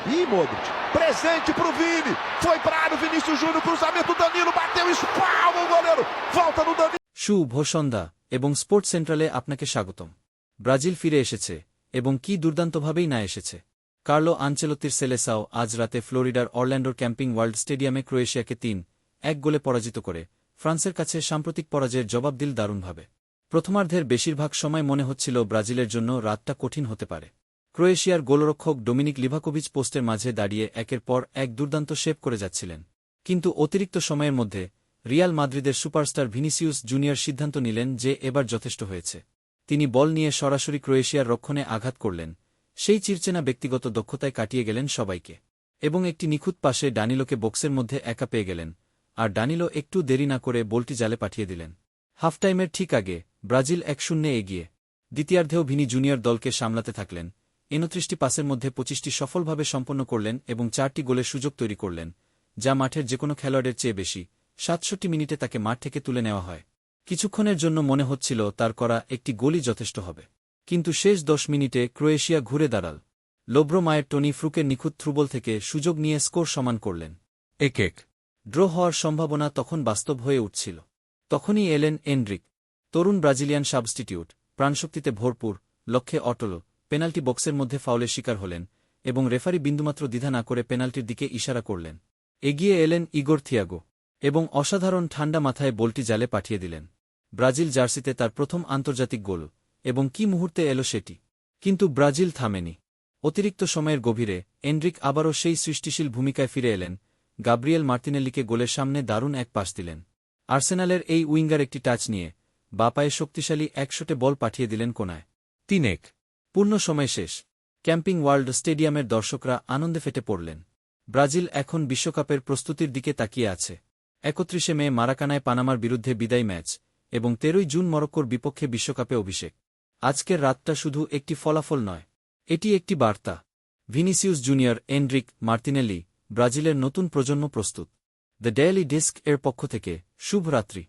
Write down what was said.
Ih, Modric, presente pro Vini, foi pra área o Vinícius Júnior, cruzamento, Danilo bateu, espalma o goleiro, volta no Danilo. শুভ সন্ধ্যা এবং sports সেন্ট্রালে আপনাকে স্বাগতম। Brazil ফিরে এসেছে এবং কি দুর্দান্তভাবেই না এসেছে। কার্লো আনচেলত্তির সেলেসাও আজ রাতে ফ্লোরিডার অরল্যান্ডোর ক্যাম্পিং ওয়ার্ল্ড স্টেডিয়ামে ক্রোয়েশিয়াকে ৩-১ গোলে পরাজিত করে ফ্রান্সের কাছে সাম্প্রতিক পরাজয়ের জবাব দিল দারুণভাবে। প্রথমার্ধের বেশিরভাগ সময় মনে হচ্ছিল ব্রাজিলের জন্য রাতটা কঠিন হতে পারে। ক্রোয়েশিয়ার গোলরক্ষক ডোমিনিক লিভাকোভিচ পোস্টের মাঝে দাঁড়িয়ে একের পর এক দুর্দান্ত শেভ করে যাচ্ছিলেন, কিন্তু অতিরিক্ত সময়ের মধ্যে রিয়াল মাদ্রিদের সুপারস্টার ভিনিসিয়াস জুনিয়র সিদ্ধান্ত নিলেন যে এবার যথেষ্ট হয়েছে। তিনি বল নিয়ে সরাসরি ক্রোয়েশিয়ার রক্ষণে আঘাত করলেন, সেই চিরচেনা ব্যক্তিগত দক্ষতায় কাটিয়ে গেলেন সবাইকে এবং একটি নিখুঁত পাশে ডানিলোকে বক্সের মধ্যে একা পেয়ে গেলেন, আর ডানিলো একটু দেরি না করে বলটি জালে পাঠিয়ে দিলেন। হাফটাইমের ঠিক আগে ব্রাজিল ১-০ এগিয়ে। দ্বিতীয়ার্ধেও ভিনি জুনিয়র দলকে সামলাতে থাকলেন, ২৯টি পাসের মধ্যে ২৫টি সফলভাবে সম্পন্ন করলেন এবং ৪টি গোলের সুযোগ তৈরি করলেন, যা মাঠের যেকোনো খেলোয়াড়ের চেয়ে বেশি। ৬৭ মিনিটে তাকে মাঠ থেকে তুলে নেওয়া হয়। কিছুক্ষণের জন্য মনে হচ্ছিল তার করা একটি গোলই যথেষ্ট হবে, কিন্তু শেষ ১০ মিনিটে ক্রোয়েশিয়া ঘুরে দাঁড়াল। লোব্রো মায়ের টনি ফ্রুকের নিখুঁত থ্রুবল থেকে সুযোগ নিয়ে স্কোর সমান করলেন। ১-১ ড্র হওয়ার সম্ভাবনা তখন বাস্তব হয়ে উঠছিল। তখনই এলেন এনরিক, তরুণ ব্রাজিলিয়ান সাবস্টিটিউট, প্রাণশক্তিতে ভরপুর, লক্ষ্যে অটল, পেনাল্টি বক্সের মধ্যে ফাউলের শিকার হলেন এবং রেফারি বিন্দুমাত্র দ্বিধা না করে পেনাল্টির দিকে ইশারা করলেন। এগিয়ে এলেন ইগোর থিয়াগো এবং অসাধারণ ঠান্ডা মাথায় বলটি জালে পাঠিয়ে দিলেন। ব্রাজিল জার্সিতে তার প্রথম আন্তর্জাতিক গোল, এবং কি মুহূর্তে এলো সেটি। কিন্তু ব্রাজিল থামেনি। অতিরিক্ত সময়ের গভীরে এনরিক আবারও সেই সৃষ্টিশীল ভূমিকায় ফিরে এলেন, গাব্রিয়েল মার্তিনেল্লিকে গোলের সামনে দারুণ এক পাস দিলেন। আর্সেনালের এই উইঙ্গার একটি টাচ নিয়ে বা পায়ে শক্তিশালী এক শটে বল পাঠিয়ে দিলেন কোনায়। ৩-১ পূর্ণ সময় শেষ। ক্যাম্পিং ওয়ার্ল্ড স্টেডিয়ামের দর্শকরা আনন্দে ফেটে পড়লেন। ব্রাজিল এখন বিশ্বকাপের প্রস্তুতির দিকে তাকিয়ে আছে। ৩১ মে মারাকানায় পানামার বিরুদ্ধে বিদায় ম্যাচ এবং ১৩ জুন মরক্কোর বিপক্ষে বিশ্বকাপে অভিষেক। আজকের রাতটা শুধু একটি ফলাফল নয়, এটি একটি বার্তা। ভিনিসিয়াস জুনিয়র, এনরিক, মার্তিনেল্লি, ব্রাজিলের নতুন প্রজন্ম প্রস্তুত। দ্য ডেইলি ডেস্ক এর পক্ষ থেকে শুভরাত্রি।